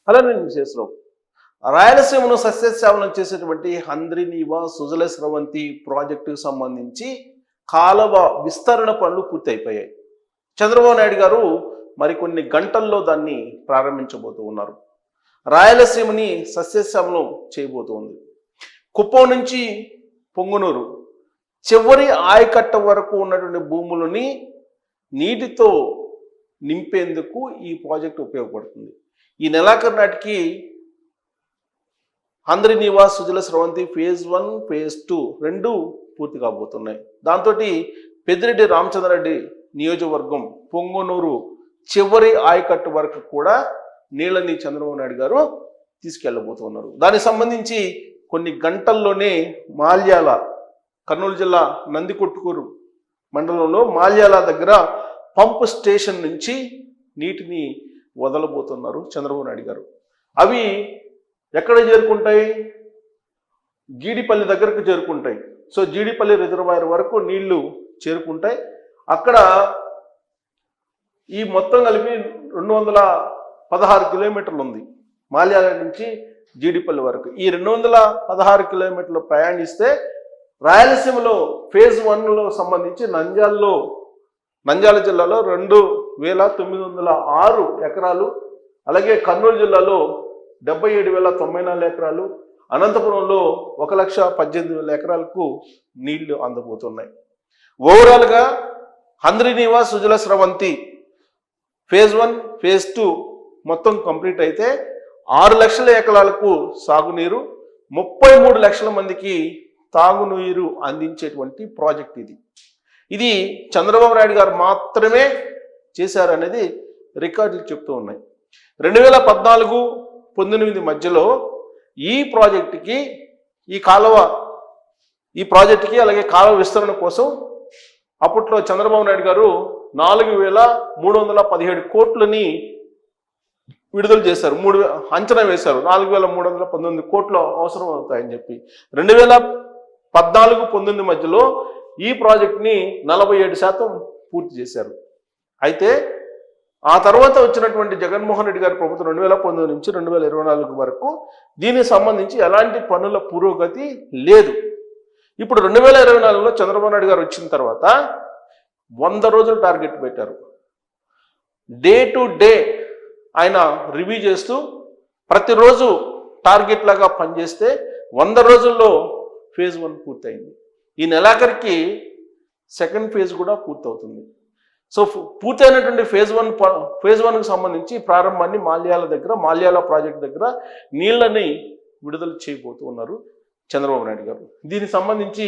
అలానే విశేషరావు రాయలసీమను సస్యశ్యామలం చేసేటువంటి హంద్రీనీవా సుజల స్రవంతి ప్రాజెక్టుకు సంబంధించి కాలువ విస్తరణ పనులు పూర్తయిపోయాయి. చంద్రబాబు నాయుడు గారు మరికొన్ని గంటల్లో దాన్ని ప్రారంభించబోతూ ఉన్నారు. రాయలసీమని సస్యశ్యామలం చేయబోతోంది. కుప్పం నుంచి పొంగునూరు చివరి ఆయకట్ట వరకు ఉన్నటువంటి భూములని నీటితో నింపేందుకు ఈ ప్రాజెక్టు ఉపయోగపడుతుంది. ఈ నెలాఖరు నాటికి హంద్రీనీవా సుజల స్రవంతి ఫేజ్ 1 ఫేజ్ 2 రెండు పూర్తి కాబోతున్నాయి. దాంతో పెద్దిరెడ్డి రామచంద్రారెడ్డి నియోజకవర్గం పొంగునూరు చివరి ఆయకట్టు వరకు కూడా నీళ్ళని చంద్రబాబు నాయుడు గారు తీసుకెళ్ళబోతున్నారు. దానికి సంబంధించి కొన్ని గంటల్లోనే మాల్యాల కర్నూలు జిల్లా నందికొట్కూరు మండలంలో మాల్యాల దగ్గర పంప్ స్టేషన్ నుంచి నీటిని వదలబోతున్నారు చంద్రబాబు నాయుడు గారు. అవి ఎక్కడ చేరుకుంటాయి? జీడిపల్లి దగ్గరకు చేరుకుంటాయి. సో జీడిపల్లి రిజర్వాయర్ వరకు నీళ్లు చేరుకుంటాయి. అక్కడ ఈ మొత్తం కలిపి 216 కిలోమీటర్లు ఉంది మాల్యాల నుంచి జీడిపల్లి వరకు. ఈ 216 కిలోమీటర్లు ప్రయాణిస్తే రాయలసీమలో ఫేజ్ 1లో సంబంధించి నంద్యాల జిల్లాలో 2,906 ఎకరాలు, అలాగే కర్నూలు జిల్లాలో 77,094 ఎకరాలు, అనంతపురంలో 1,18,000 ఎకరాలకు నీళ్లు అందబోతున్నాయి. ఓవరాల్గా హంద్రీనీవా సుజల స్రవంతి ఫేజ్ 1 ఫేజ్ 2 మొత్తం కంప్లీట్ అయితే 6 లక్షల ఎకరాలకు సాగునీరు, 33 లక్షల మందికి తాగునీరు అందించేటువంటి ప్రాజెక్ట్ ఇది చంద్రబాబు నాయుడు గారు మాత్రమే చేశారనేది రికార్డులు చెప్తూ ఉన్నాయి. 2014-19 మధ్యలో ఈ ప్రాజెక్టుకి అలాగే కాలువ విస్తరణ కోసం అప్పట్లో చంద్రబాబు నాయుడు గారు 4,317 కోట్లని విడుదల చేశారు. అంచనా వేశారు 4,319 కోట్లు అవసరం అవుతాయని చెప్పి. 2014-19 మధ్యలో ఈ ప్రాజెక్ట్ని 47% పూర్తి చేశారు. అయితే ఆ తర్వాత వచ్చినటువంటి జగన్మోహన్ రెడ్డి గారి ప్రభుత్వం 2019 నుంచి 2024 వరకు దీనికి సంబంధించి ఎలాంటి పనుల పురోగతి లేదు. ఇప్పుడు 2024లో చంద్రబాబు నాయుడు గారు వచ్చిన తర్వాత 100 రోజులు టార్గెట్ పెట్టారు. డే టు డే ఆయన రివ్యూ చేస్తూ ప్రతిరోజు టార్గెట్ లాగా పనిచేస్తే 100 రోజుల్లో ఫేజ్ 1 పూర్తయింది. ఈ నెలాఖరికి సెకండ్ ఫేజ్ కూడా పూర్తవుతుంది. సో పూర్తయినటువంటి ఫేజ్ 1కు సంబంధించి ప్రారంభాన్ని మాల్యాల ప్రాజెక్ట్ దగ్గర నీళ్ళని విడుదల చేయబోతూ ఉన్నారు చంద్రబాబు నాయుడు గారు. దీనికి సంబంధించి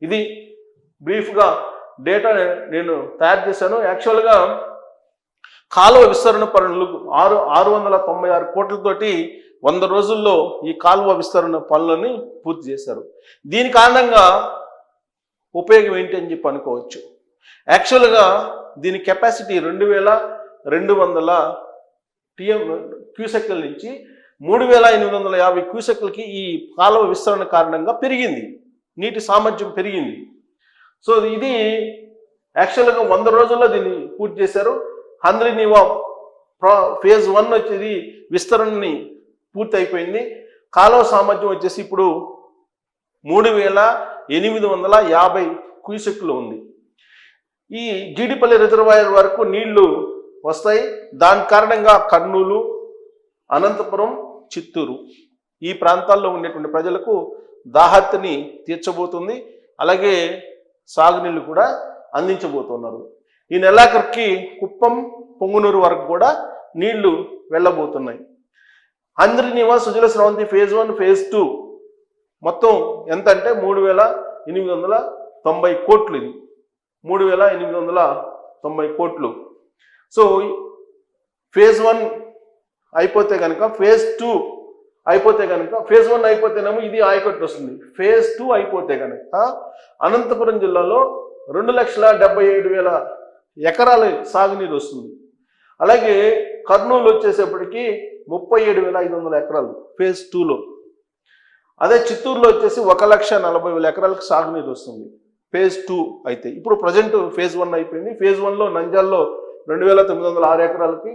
ఇది బ్రీఫ్గా డేటా నేను తయారు చేశాను. యాక్చువల్గా కాలువ విస్తరణ పనులు 696 కోట్లతోటి 100 రోజుల్లో ఈ కాలువ విస్తరణ పనులని పూర్తి చేశారు. దీని కారణంగా ఉపయోగం ఏంటి అని చెప్పి అనుకోవచ్చు. యాక్చువల్గా దీని కెపాసిటీ 2,200 క్యూసెక్ల నుంచి 3,850 క్యూసెక్లకి ఈ కాలువ విస్తరణ కారణంగా పెరిగింది, నీటి సామర్థ్యం పెరిగింది. సో ఇది యాక్చువల్గా 100 రోజుల్లో దీన్ని పూర్తి చేశారు. హంద్రీనీవా ఫేజ్ 1 వచ్చేది విస్తరణని పూర్తి అయిపోయింది. కాలువ సామర్థ్యం వచ్చేసి ఇప్పుడు 3,850 క్యూసెక్లు ఉంది. ఈ జీడిపల్లి రిజర్వాయర్ వరకు నీళ్లు వస్తాయి. దాని కారణంగా కర్నూలు, అనంతపురం, చిత్తూరు ఈ ప్రాంతాల్లో ఉండేటువంటి ప్రజలకు దాహత్తిని తీర్చబోతుంది. అలాగే సాగునీళ్లు కూడా అందించబోతున్నారు. ఈ నెలాఖరికి కుప్పం, పొంగునూరు వరకు కూడా నీళ్లు వెళ్ళబోతున్నాయి. హంద్రీనీవా సుజల స్రవంతి ఫేజ్ 1 ఫేజ్ 2 మొత్తం ఎంత అంటే 3,890 కోట్లు. ఇది 3,890 కోట్లు. సో ఫేజ్ 1 అయిపోతే కనుక ఫేజ్ 2 అయిపోతే కనుక ఫేజ్ 1 అయిపోతేనేమో ఇది ఆయకట్టు వస్తుంది. ఫేజ్ 2 అయిపోతే కనుక అనంతపురం జిల్లాలో 2,77,000 ఎకరాల సాగునీరు వస్తుంది. అలాగే కర్నూలు వచ్చేసేపటికి 37,500 ఎకరాలు ఫేజ్ 2లో. అదే చిత్తూరులో వచ్చేసి 1,40,000 ఎకరాలకు సాగునీరు వస్తుంది ఫేజ్ 2 అయితే. ఇప్పుడు ప్రజెంట్ ఫేజ్ 1 అయిపోయింది. ఫేజ్ 1లో నంద్యాలలో 2,906 ఎకరాలకి,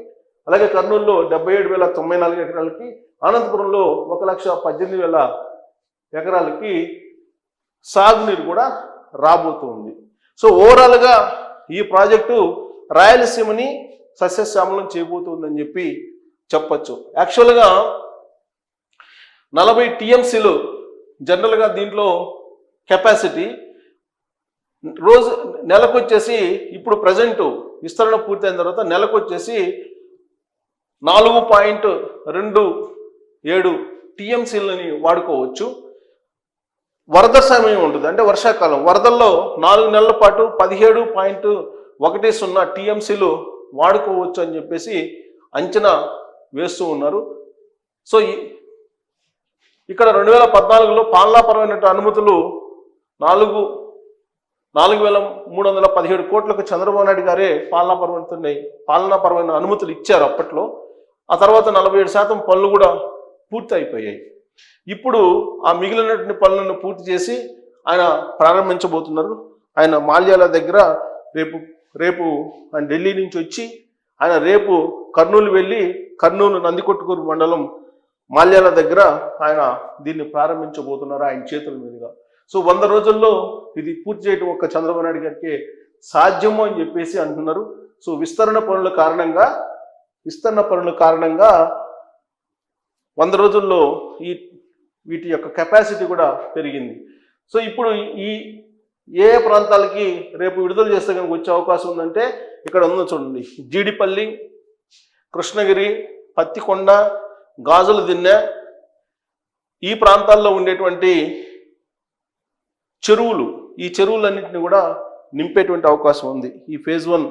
అలాగే కర్నూలులో 77,094 ఎకరాలకి, అనంతపురంలో 1,18,000 ఎకరాలకి సాగునీరు కూడా రాబోతుంది. సో ఓవరాల్గా ఈ ప్రాజెక్టు రాయలసీమని సస్యశ్యామలం చేయబోతుందని చెప్పి చెప్పచ్చు. యాక్చువల్గా 40 టీఎంసీలు జనరల్గా దీంట్లో కెపాసిటీ, రోజు నెలకొచ్చేసి ఇప్పుడు ప్రజెంటు విస్తరణ పూర్తయిన తర్వాత నెలకొచ్చేసి 4.27 టీఎంసీలని వాడుకోవచ్చు. వరద సమయం ఉంటుంది, అంటే వర్షాకాలం వరదల్లో 4 నెలల పాటు 17.10 టీఎంసీలు వాడుకోవచ్చు అని చెప్పేసి అంచనా వేస్తూ ఉన్నారు. సో ఇక్కడ 2014లో పాలనాపరమైన అనుమతులు 4,317 కోట్లకు చంద్రబాబు నాయుడు గారే పాలనాపరమైన అనుమతులు ఇచ్చారు అప్పట్లో. ఆ తర్వాత 47% పనులు కూడా పూర్తి అయిపోయాయి. ఇప్పుడు ఆ మిగిలినటువంటి పనులను పూర్తి చేసి ఆయన ప్రారంభించబోతున్నారు. ఆయన మాల్యాల దగ్గర రేపు ఆయన ఢిల్లీ నుంచి వచ్చి ఆయన రేపు కర్నూలు వెళ్ళి కర్నూలు నందికొట్కూరు మండలం మాల్యాల దగ్గర ఆయన దీన్ని ప్రారంభించబోతున్నారు ఆయన చేతుల మీదుగా. సో 100 రోజుల్లో ఇది పూర్తి చేయడం ఒక్క చంద్రబాబు నాయుడు గారికి సాధ్యము అని చెప్పేసి అంటున్నారు. సో విస్తరణ పనుల కారణంగా 100 రోజుల్లో వీటి యొక్క కెపాసిటీ కూడా పెరిగింది. సో ఇప్పుడు ఏ ప్రాంతాలకి రేపు విడుదల చేస్తే కనుక వచ్చే అవకాశం ఉందంటే ఇక్కడ ఉందో చూడండి, జీడిపల్లి, కృష్ణగిరి, పత్తికొండ, గాజుల దిన్నె, ఈ ప్రాంతాల్లో ఉండేటువంటి చెరువులు, ఈ చెరువులన్నింటినీ కూడా నింపేటువంటి అవకాశం ఉంది ఈ ఫేజ్ 1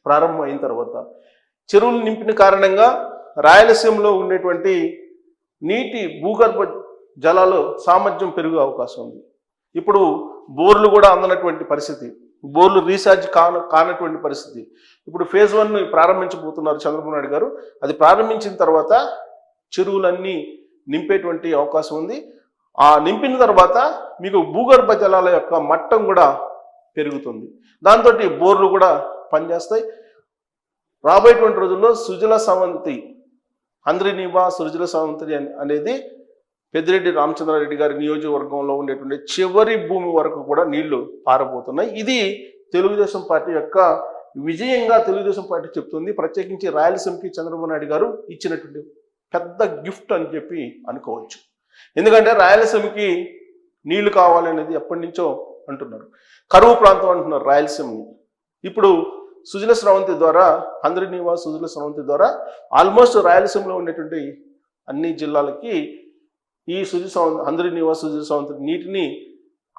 ప్రారంభం అయిన తర్వాత. చెరువులు నింపిన కారణంగా రాయలసీమలో ఉండేటువంటి నీటి భూగర్భ జలాలు సామర్థ్యం పెరిగే అవకాశం ఉంది. ఇప్పుడు బోర్లు కూడా అందనటువంటి పరిస్థితి, బోర్లు రీఛార్జ్ కానటువంటి పరిస్థితి. ఇప్పుడు ఫేజ్ 1 ప్రారంభించబోతున్నారు చంద్రబాబు నాయుడు గారు. అది ప్రారంభించిన తర్వాత చెరువులన్నీ నింపేటువంటి అవకాశం ఉంది. ఆ నింపిన తర్వాత మీకు భూగర్భ జలాల యొక్క మట్టం కూడా పెరుగుతుంది. దాంతో బోర్లు కూడా పనిచేస్తాయి. రాబోయేటువంటి రోజుల్లో సుజల సవంతి, అంద్రినీవా సుజల సవంతి అనేది పెద్దిరెడ్డి రామచంద్రారెడ్డి గారి నియోజకవర్గంలో ఉండేటువంటి చివరి భూమి వరకు కూడా నీళ్లు పారబోతున్నాయి. ఇది తెలుగుదేశం పార్టీ యొక్క విజయంగా తెలుగుదేశం పార్టీ చెప్తుంది. ప్రత్యేకించి రాయలసీమకి చంద్రబాబు నాయుడు గారు ఇచ్చినటువంటి పెద్ద గిఫ్ట్ అని చెప్పి అనుకోవచ్చు. ఎందుకంటే రాయలసీమకి నీళ్లు కావాలనేది ఎప్పటి నుంచో అంటున్నారు. కరువు ప్రాంతం అంటున్నారు రాయలసీమని. ఇప్పుడు సుజల స్రవంతి ద్వారా, అంద్రినీవా సుజల స్రవంతి ద్వారా ఆల్మోస్ట్ రాయలసీమలో ఉండేటువంటి అన్ని జిల్లాలకి ఈ అంద్రినీవా సుజల స్రవంతి నీటిని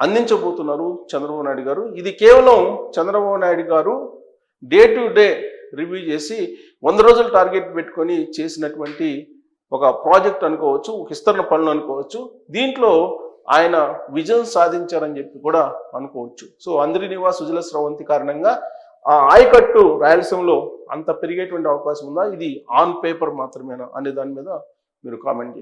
అందించబోతున్నారు చంద్రబాబు నాయుడు గారు. ఇది కేవలం చంద్రబాబు నాయుడు గారు డే టు డే రివ్యూ చేసి 100 రోజులు టార్గెట్ పెట్టుకొని చేసినటువంటి ఒక ప్రాజెక్ట్ అనుకోవచ్చు, ఒక విస్తరణ పనులు అనుకోవచ్చు. దీంట్లో ఆయన విజయం సాధించారని చెప్పి కూడా అనుకోవచ్చు. సో అంద్రినీవా సుజల స్రవంతి కారణంగా ఆ ఆయకట్టు రాయలసీమలో అంత పెరిగేటువంటి అవకాశం ఉందా, ఇది ఆన్ పేపర్ మాత్రమేనా అనే దాని మీద మీరు కామెంట్ చేయండి.